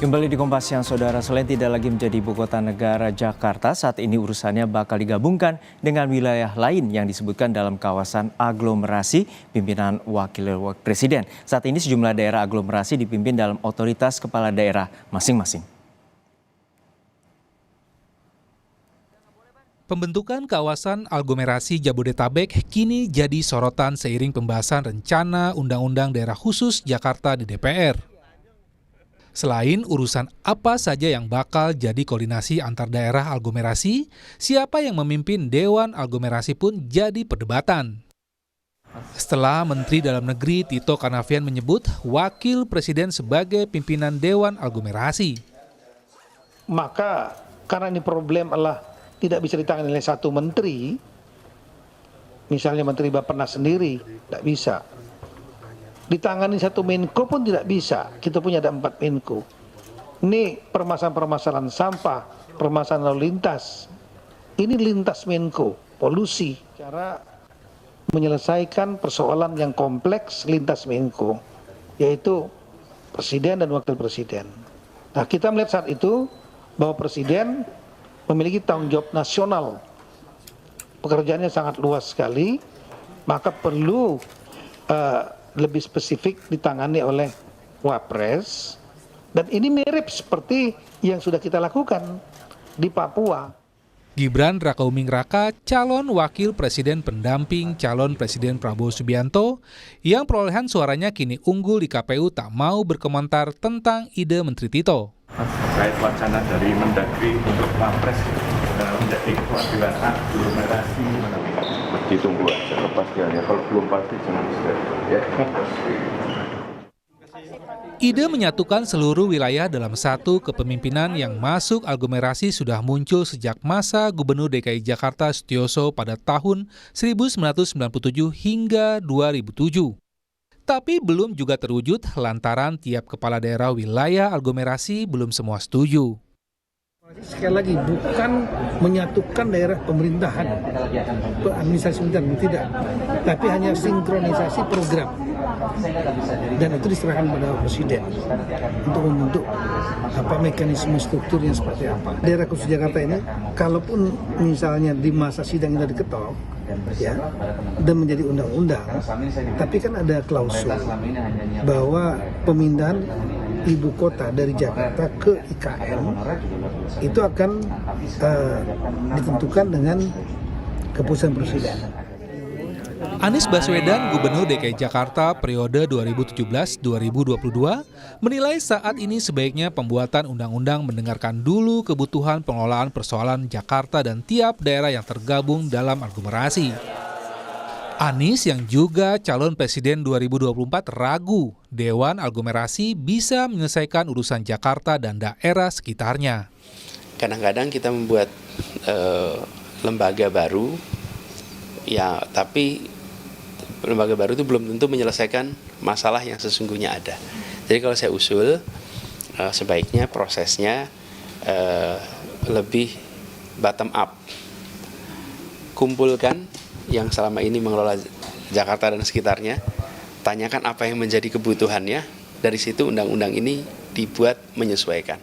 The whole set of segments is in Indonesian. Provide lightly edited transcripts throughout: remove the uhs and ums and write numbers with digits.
Kembali di Kompas Siang, Saudara. Selain tidak lagi menjadi ibu kota negara Jakarta, saat ini urusannya bakal digabungkan dengan wilayah lain yang disebutkan dalam kawasan aglomerasi pimpinan Wakil Presiden. Saat ini sejumlah daerah aglomerasi dipimpin dalam otoritas kepala daerah masing-masing. Pembentukan kawasan aglomerasi Jabodetabek kini jadi sorotan seiring pembahasan rencana Undang-Undang Daerah Khusus Jakarta di DPR. Selain urusan apa saja yang bakal jadi koordinasi antar daerah aglomerasi, siapa yang memimpin Dewan Aglomerasi pun jadi perdebatan. Setelah Menteri Dalam Negeri Tito Karnavian menyebut Wakil Presiden sebagai pimpinan Dewan Aglomerasi. Maka karena ini problem adalah tidak bisa ditangani oleh satu menteri, misalnya Menteri Bappenas sendiri, tidak bisa. Ditangani satu Menko pun tidak bisa, kita punya ada 4 Menko. Ini permasalahan sampah, permasalahan lalu lintas. Ini lintas Menko, polusi. Cara menyelesaikan persoalan yang kompleks lintas Menko, yaitu Presiden dan Wakil Presiden. Nah, kita melihat saat itu bahwa Presiden memiliki tanggung jawab nasional. Pekerjaannya sangat luas sekali, maka perlu lebih spesifik ditangani oleh Wapres, dan ini mirip seperti yang sudah kita lakukan di Papua. Gibran Rakauming Raka, calon wakil presiden pendamping calon Presiden Prabowo Subianto, yang perolehan suaranya kini unggul di KPU, tak mau berkomentar tentang ide Menteri Tito. Terkait wacana dari Mendagri untuk Wapres menjadi kewakilan aglomerasi, ditunggu aja kepastiannya. Kalau belum pasti jangan ya. Ide menyatukan seluruh wilayah dalam satu kepemimpinan yang masuk aglomerasi sudah muncul sejak masa Gubernur DKI Jakarta Sutioso pada tahun 1997 hingga 2007. Tapi belum juga terwujud lantaran tiap kepala daerah wilayah aglomerasi belum semua setuju. Sekali lagi, bukan menyatukan daerah pemerintahan, administrasi pemerintahan, tidak. Tapi hanya sinkronisasi program. Dan itu diserahkan pada Presiden untuk membentuk mekanisme strukturnya seperti apa. Daerah khusus Jakarta ini, kalaupun misalnya di masa sidang ini diketok, ya, dan menjadi undang-undang, tapi kan ada klausul bahwa pemindahan ibu kota dari Jakarta ke IKN itu akan ditentukan dengan keputusan Presiden. Anies Baswedan, Gubernur DKI Jakarta periode 2017-2022, menilai saat ini sebaiknya pembuatan undang-undang mendengarkan dulu kebutuhan pengelolaan persoalan Jakarta dan tiap daerah yang tergabung dalam aglomerasi. Anies yang juga calon presiden 2024 ragu Dewan Aglomerasi bisa menyelesaikan urusan Jakarta dan daerah sekitarnya. Kadang-kadang kita membuat lembaga baru, ya, tapi lembaga baru itu belum tentu menyelesaikan masalah yang sesungguhnya ada. Jadi kalau saya usul, sebaiknya prosesnya lebih bottom up. Kumpulkan yang selama ini mengelola Jakarta dan sekitarnya, tanyakan apa yang menjadi kebutuhannya, dari situ undang-undang ini dibuat menyesuaikan.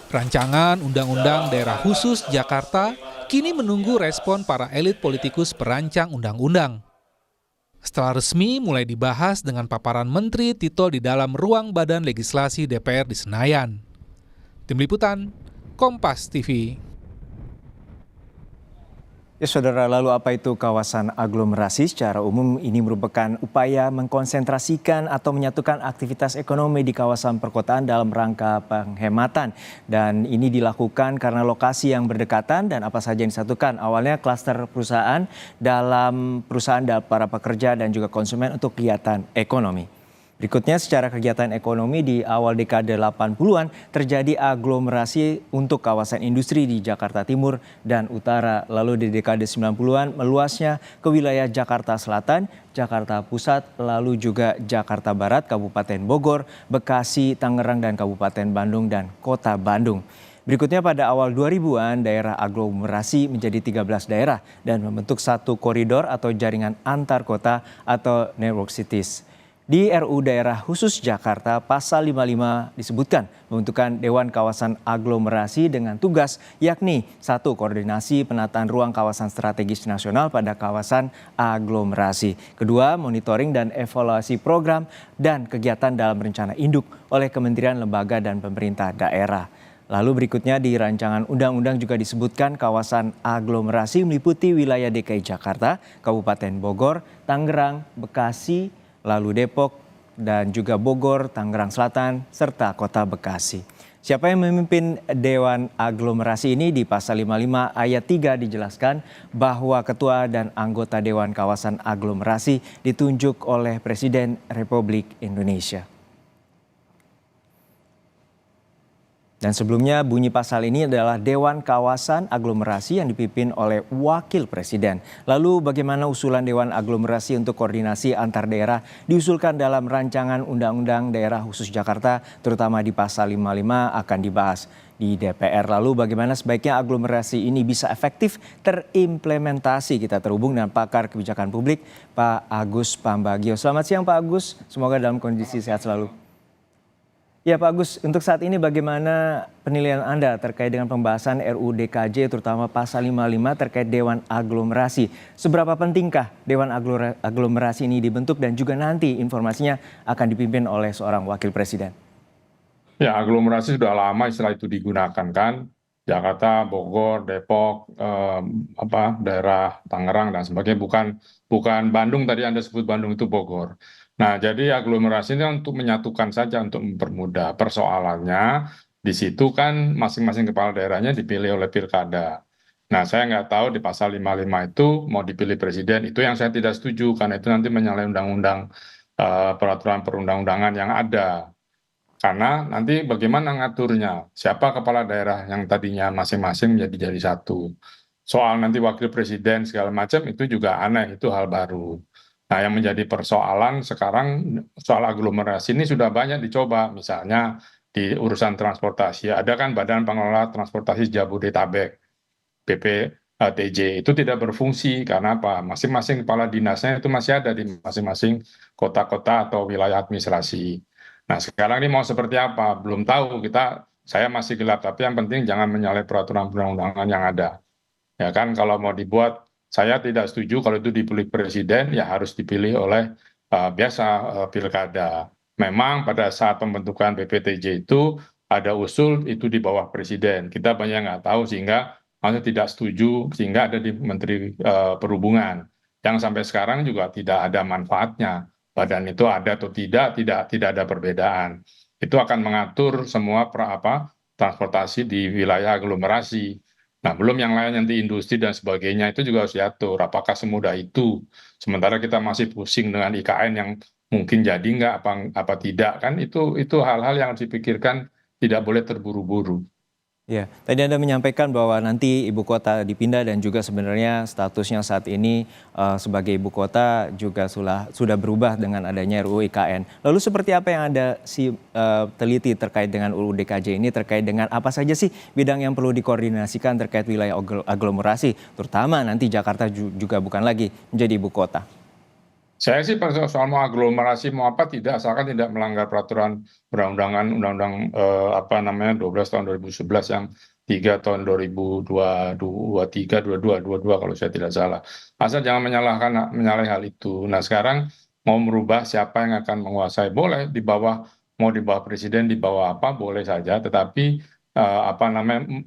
Rancangan Undang-Undang Daerah Khusus Jakarta kini menunggu respon para elit politikus perancang undang-undang. Setelah resmi mulai dibahas dengan paparan Menteri Tito di dalam ruang Badan Legislasi DPR di Senayan. Tim Liputan, Kompas TV. Ya, Saudara, lalu apa itu kawasan aglomerasi? Secara umum ini merupakan upaya mengkonsentrasikan atau menyatukan aktivitas ekonomi di kawasan perkotaan dalam rangka penghematan. Dan ini dilakukan karena lokasi yang berdekatan dan apa saja yang disatukan. Awalnya klaster perusahaan dalam perusahaan para pekerja dan juga konsumen untuk kegiatan ekonomi. Berikutnya, secara kegiatan ekonomi di awal dekade 80-an terjadi aglomerasi untuk kawasan industri di Jakarta Timur dan Utara. Lalu di dekade 90-an meluasnya ke wilayah Jakarta Selatan, Jakarta Pusat, lalu juga Jakarta Barat, Kabupaten Bogor, Bekasi, Tangerang, dan Kabupaten Bandung dan Kota Bandung. Berikutnya pada awal 2000-an daerah aglomerasi menjadi 13 daerah dan membentuk satu koridor atau jaringan antar kota atau network cities. Di RUU Daerah Khusus Jakarta, pasal 55 disebutkan membentukan Dewan Kawasan Aglomerasi dengan tugas yakni 1. Koordinasi penataan ruang kawasan strategis nasional pada kawasan aglomerasi. 2. Monitoring dan evaluasi program dan kegiatan dalam rencana induk oleh kementerian, lembaga, dan pemerintah daerah. Lalu berikutnya di rancangan undang-undang juga disebutkan kawasan aglomerasi meliputi wilayah DKI Jakarta, Kabupaten Bogor, Tangerang, Bekasi, lalu Depok, dan juga Bogor, Tangerang Selatan, serta Kota Bekasi. Siapa yang memimpin Dewan Aglomerasi ini? Di pasal 55 ayat 3 dijelaskan bahwa ketua dan anggota Dewan Kawasan Aglomerasi ditunjuk oleh Presiden Republik Indonesia. Dan sebelumnya bunyi pasal ini adalah Dewan Kawasan Aglomerasi yang dipimpin oleh Wakil Presiden. Lalu bagaimana usulan Dewan Aglomerasi untuk koordinasi antar daerah diusulkan dalam rancangan Undang-Undang Daerah Khusus Jakarta, terutama di pasal 55 akan dibahas di DPR. Lalu bagaimana sebaiknya aglomerasi ini bisa efektif terimplementasi? Kita terhubung dengan pakar kebijakan publik Pak Agus Pambagio. Selamat siang Pak Agus, semoga dalam kondisi sehat selalu. Ya Pak Agus, untuk saat ini bagaimana penilaian Anda terkait dengan pembahasan RUU DKJ terutama pasal 55 terkait Dewan Aglomerasi? Seberapa pentingkah Dewan Aglomerasi ini dibentuk dan juga nanti informasinya akan dipimpin oleh seorang wakil presiden? Ya, aglomerasi sudah lama istilah itu digunakan kan. Jakarta, Bogor, Depok, daerah Tangerang dan sebagainya. Bukan Bandung, tadi Anda sebut Bandung itu Bogor. Nah, jadi aglomerasi ini untuk menyatukan saja, untuk mempermudah. Persoalannya di situ kan masing-masing kepala daerahnya dipilih oleh pilkada. Nah, saya nggak tahu di pasal 55 itu mau dipilih presiden, itu yang saya tidak setuju, karena itu nanti menyalahi undang-undang peraturan perundang-undangan yang ada. Karena nanti bagaimana ngaturnya, siapa kepala daerah yang tadinya masing-masing jadi satu. Soal nanti wakil presiden segala macam itu juga aneh, itu hal baru. Nah, yang menjadi persoalan sekarang soal aglomerasi ini sudah banyak dicoba, misalnya di urusan transportasi. Ada kan Badan Pengelola Transportasi Jabodetabek, BPTJ, itu tidak berfungsi karena apa? Masing-masing kepala dinasnya itu masih ada di masing-masing kota-kota atau wilayah administrasi. Nah, sekarang ini mau seperti apa? Belum tahu, saya masih gelap, tapi yang penting jangan menyalahi peraturan perundang-undangan yang ada. Ya kan, kalau mau dibuat, saya tidak setuju kalau itu dipilih presiden, ya harus dipilih oleh pilkada. Memang pada saat pembentukan BPTJ itu ada usul itu di bawah presiden. Kita banyak nggak tahu sehingga maksudnya tidak setuju, sehingga ada di Menteri Perhubungan. Yang sampai sekarang juga tidak ada manfaatnya. Badan itu ada atau tidak ada perbedaan. Itu akan mengatur semua transportasi di wilayah aglomerasi. Nah, belum yang lain nanti industri dan sebagainya itu juga harus diatur. Apakah semudah itu? Sementara kita masih pusing dengan IKN yang mungkin jadi nggak apa tidak kan itu hal-hal yang harus dipikirkan, tidak boleh terburu-buru. Ya, tadi Anda menyampaikan bahwa nanti ibu kota dipindah dan juga sebenarnya statusnya saat ini sebagai ibu kota juga sudah berubah dengan adanya RUU IKN. Lalu seperti apa yang Anda teliti terkait dengan UU DKJ ini, terkait dengan apa saja sih bidang yang perlu dikoordinasikan terkait wilayah aglomerasi, terutama nanti Jakarta juga bukan lagi menjadi ibu kota? Saya sih soal mau aglomerasi mau apa tidak, asalkan tidak melanggar peraturan perundang-undangan, undang-undang 12 tahun 2011 yang 3 tahun 2023, 22 kalau saya tidak salah. Asal jangan menyalahi hal itu. Nah, sekarang mau merubah siapa yang akan menguasai, boleh mau di bawah presiden, di bawah apa boleh saja, tetapi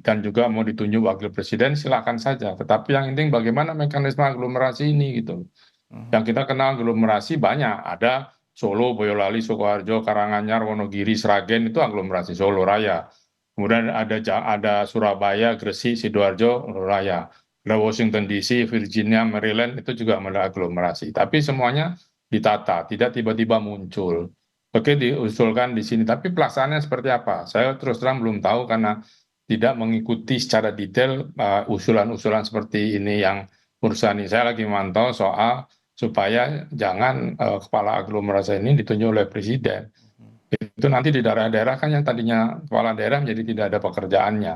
dan juga mau ditunjuk wakil presiden silakan saja. Tetapi yang penting bagaimana mekanisme aglomerasi ini gitu. Yang kita kenal aglomerasi banyak, ada Solo, Boyolali, Sukoharjo, Karanganyar, Wonogiri, Sragen, itu aglomerasi Solo Raya. Kemudian ada Surabaya, Gresik, Sidoarjo, Raya. Ada Washington DC, Virginia, Maryland, itu juga ada aglomerasi. Tapi semuanya ditata, tidak tiba-tiba muncul. Oke, diusulkan di sini, tapi pelaksanaannya seperti apa? Saya terus terang belum tahu karena tidak mengikuti secara detail usulan-usulan seperti ini yang urusan ini. Saya lagi memantau soal supaya jangan kepala aglomerasi ini ditunjuk oleh presiden. Itu nanti di daerah-daerah kan yang tadinya kepala daerah menjadi tidak ada pekerjaannya.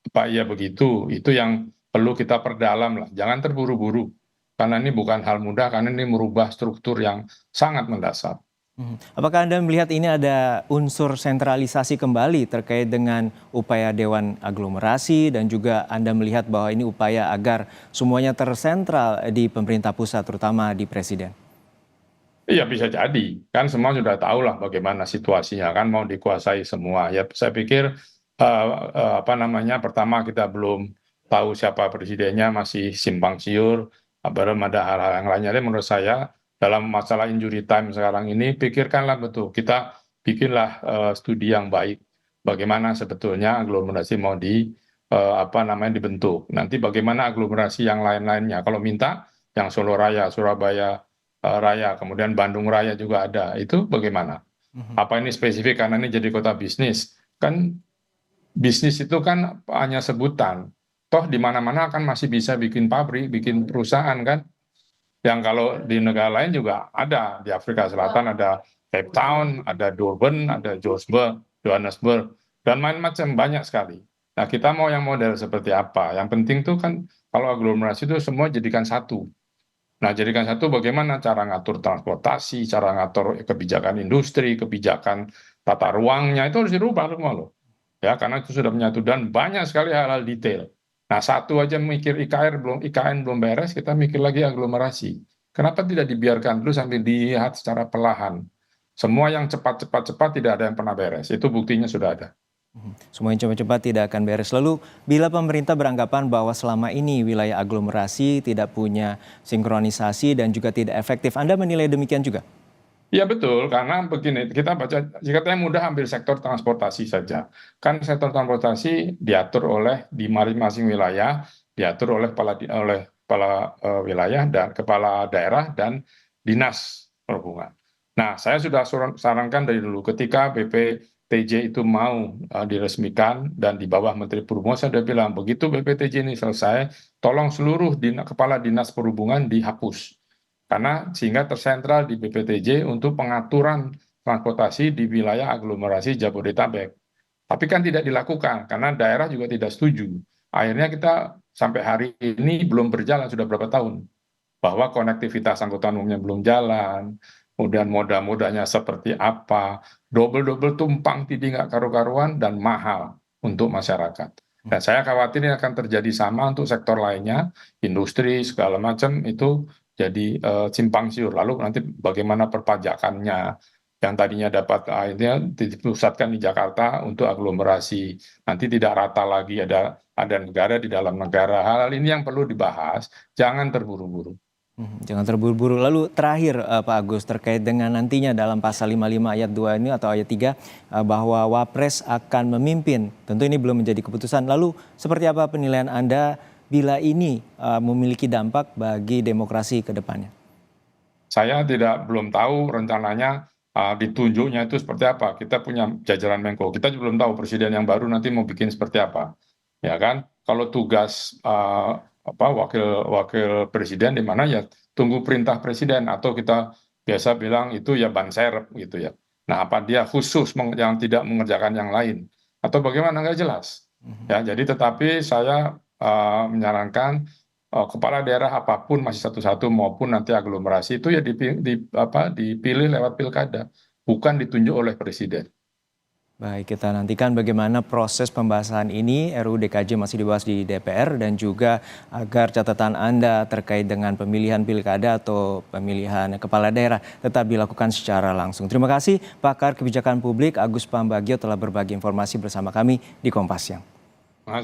Apa iya begitu? Itu yang perlu kita perdalam lah. Jangan terburu-buru. Karena ini bukan hal mudah, karena ini merubah struktur yang sangat mendasar. Apakah Anda melihat ini ada unsur sentralisasi kembali terkait dengan upaya Dewan Aglomerasi dan juga Anda melihat bahwa ini upaya agar semuanya tersentral di pemerintah pusat terutama di Presiden? Iya bisa jadi, kan semua sudah tahu lah bagaimana situasinya kan mau dikuasai semua. Ya saya pikir apa namanya pertama kita belum tahu siapa presidennya masih simpang siur, belum ada hal-hal yang lainnya. Jadi menurut saya dalam masalah injury time sekarang ini pikirkanlah betul kita bikinlah studi yang baik bagaimana sebetulnya aglomerasi mau apa namanya dibentuk. Nanti bagaimana aglomerasi yang lain-lainnya. Kalau minta yang Solo Raya, Surabaya Raya, kemudian Bandung Raya juga ada. Itu bagaimana? Apa ini spesifik karena ini jadi kota bisnis? Kan bisnis itu kan hanya sebutan. Toh di mana-mana kan masih bisa bikin pabrik, bikin perusahaan kan? Yang kalau di negara lain juga ada. Di Afrika Selatan ada Cape Town, ada Durban, ada Johannesburg, dan macam-macam banyak sekali. Nah kita mau yang model seperti apa? Yang penting tuh kan kalau aglomerasi itu semua jadikan satu. Nah, jadikan satu bagaimana cara ngatur transportasi, cara ngatur kebijakan industri, kebijakan tata ruangnya itu harus dirubah semua loh. Ya, karena itu sudah menyatu dan banyak sekali hal-hal detail. Nah, satu aja mikir IKN belum beres, kita mikir lagi aglomerasi. Kenapa tidak dibiarkan dulu sambil dilihat secara perlahan? Semua yang cepat tidak ada yang pernah beres. Itu buktinya sudah ada. Semua yang cepat-cepat tidak akan beres. Lalu bila pemerintah beranggapan bahwa selama ini wilayah aglomerasi tidak punya sinkronisasi dan juga tidak efektif, Anda menilai demikian juga? Ya betul, karena begini, kita baca, jika kita mudah ambil sektor transportasi saja. Kan sektor transportasi diatur oleh di masing-masing wilayah, diatur oleh kepala wilayah dan kepala daerah dan dinas perhubungan. Nah, saya sudah sarankan dari dulu ketika BPTJ itu mau diresmikan dan di bawah Menteri Perhubungan, saya sudah bilang begitu BPTJ ini selesai, tolong seluruh kepala dinas perhubungan dihapus. Karena sehingga tersentral di BPTJ untuk pengaturan transportasi di wilayah aglomerasi Jabodetabek. Tapi kan tidak dilakukan karena daerah juga tidak setuju. Akhirnya kita sampai hari ini belum berjalan sudah berapa tahun. Bahwa konektivitas angkutan umumnya belum jalan, kemudian moda-modanya seperti apa, double tumpang tindih nggak karu-karuan dan mahal untuk masyarakat. Dan saya khawatir ini akan terjadi sama untuk sektor lainnya, industri segala macam itu jadi simpang siur. Lalu nanti bagaimana perpajakannya yang tadinya dapat akhirnya dipusatkan di Jakarta untuk aglomerasi. Nanti tidak rata lagi ada negara di dalam negara. Hal ini yang perlu dibahas, jangan terburu-buru. Jangan terburu-buru. Lalu terakhir Pak Agus terkait dengan nantinya dalam pasal 55 ayat 2 ini atau ayat 3 bahwa Wapres akan memimpin. Tentu ini belum menjadi keputusan. Lalu seperti apa penilaian Anda bila ini memiliki dampak bagi demokrasi ke depannya? Saya belum tahu rencananya ditunjuknya itu seperti apa. Kita punya jajaran Menko. Kita juga belum tahu presiden yang baru nanti mau bikin seperti apa. Ya kan? Kalau tugas wakil presiden di mana ya tunggu perintah presiden atau kita biasa bilang itu ya ban serep gitu ya. Nah, apa dia khusus yang tidak mengerjakan yang lain atau bagaimana nggak jelas. Ya, jadi tetapi saya menyarankan kepala daerah apapun masih satu-satu maupun nanti aglomerasi itu ya dipilih lewat pilkada, bukan ditunjuk oleh presiden. Baik, kita nantikan bagaimana proses pembahasan ini. RUU DKJ masih dibahas di DPR dan juga agar catatan Anda terkait dengan pemilihan pilkada atau pemilihan kepala daerah tetap dilakukan secara langsung. Terima kasih pakar kebijakan publik Agus Pambagio telah berbagi informasi bersama kami di Kompas Siang.